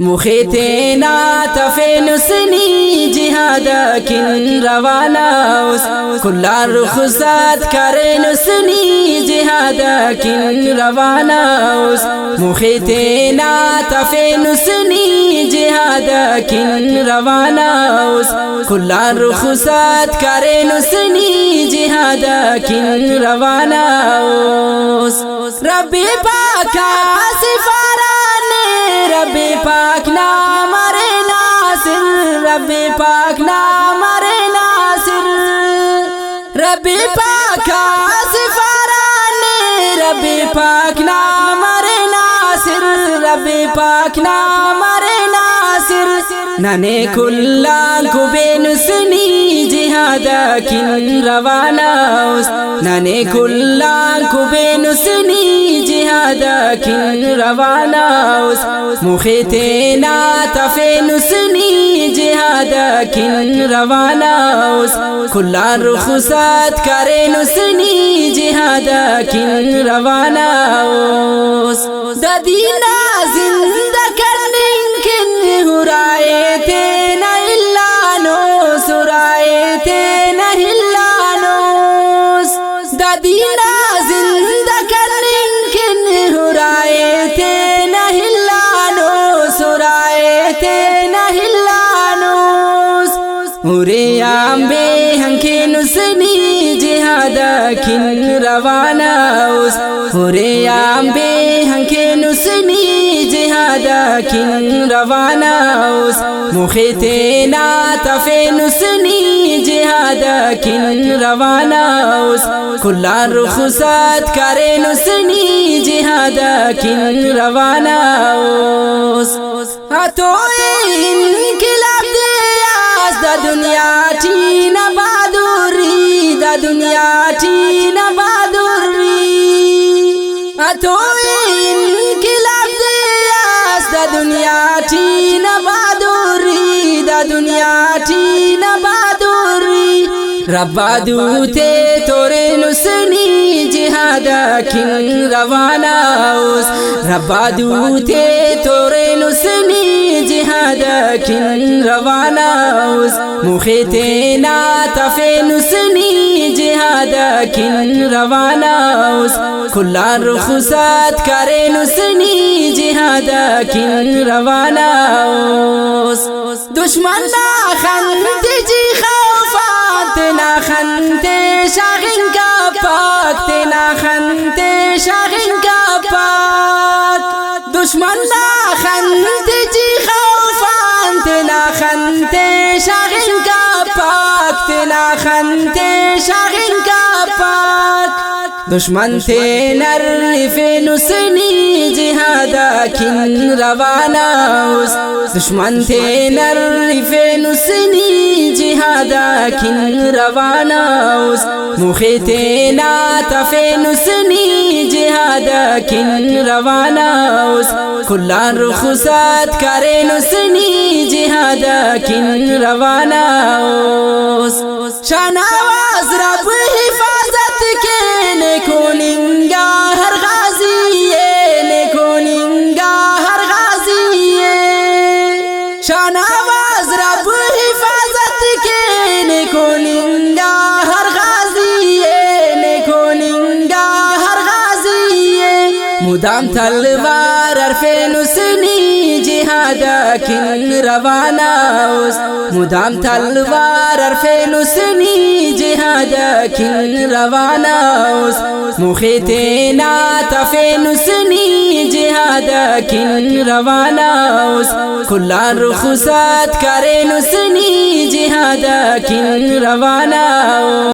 मुखेतेना तफेनुसनी जिहाद किन रवानाउस कुल्ला रुखसात करेनुसनी जिहाद किन रवानाउस मुखेतेना तफेनुसनी जिहाद किन रवानाउस कुल्ला रुखसात करेनुसनी जिहाद किन रवानाउस रब्बी पाका सिफाराने रब्बी पाक ना मरे नासिर रब्बी पाक ना मरे नासिर रब्बी पाक सिफाराने रब्बी पाक ना मरे नासिर रब्बी पाक ना मरे नासिर नने कुल्ला कुबेनुसनी जिहाद किन रवानाउस नने कुल्ला कुबेनुसनी जिहाद किन रवानाउस मुखेतेना तफेनुसनी जिहाद किन रवानाउस कुल्ला रुखसात करेनुसनी जिहाद किन रवानाउस ददीना जिंदा करने किन हुराए थे न हिल्लानो सुराए थे न हिल्लानो ददीना जिंदा करने किन हुराए थे न हिल्लानो सुराए थे न हिल्लानो उरे आंबे हंके नुसनी जिहाद किन रवानाउस उरे आंबे हंके नुसनी जिहाद किन रवानाउस मुखेतेना तफेनुसनी जिहाद किन रवानाउस कुल्ला रुखसात करेनुसनी जिहाद किन रवानाउस अतोए इनकिलाब दियास दा दुनिया टीन बहादुरी दा दुनिया टीन बहादुरी अतोए इनकिलाब दियास दा दुनिया टीन बहादुरी दा दुनिया टीन बहादुरी रब्बा दूते तोरे नुसनी जिहाद किन रवानाउस रब्बा दूते तोरे नुसनी जिहाद किन रवानाउस मुखेतेना तफेनुसनी जिहाद किन रवानाउस कुल्ला रुखसात करेनुसनी जिहाद किन रवानाउस दुश्मन ना खंते जी खौफात ना खंते शागिन का पाक तेना खंते शागिन का पाक दुश्मन ना खंते जी खौफात ना खंते शागिन का पाक तेना खंते शागिन का पाक दुश्मन थे नर्फे नुसनी जिहाद किन रवानाउस दुश्मन थे नर्फे नुसनी जिहाद किन रवानाउस मुखेतेना तफेनुसनी जिहाद किन रवानाउस कुल्ला रुखसात करेनुसनी जिहाद किन रवानाउस शाहनवाज रब हिफाजत के नेकोनिंगा हर गाजी नेकोनिंगा हर गाजी शाहनवाज रब हिफाजत के नेकोनिंगा हर गाजी नेकोनिंगा हर गाजी मुदाम तलवार अरफे नुसनी जिहाद किन रवानाउस मुदाम तलवार अरफे नुसनी जिहाद किन रवानाउस मुखेतेना तफेनुसनी जिहाद किन रवानाउस कुल्ला रुखसात करेनुसनी जिहाद किन रवानाउस।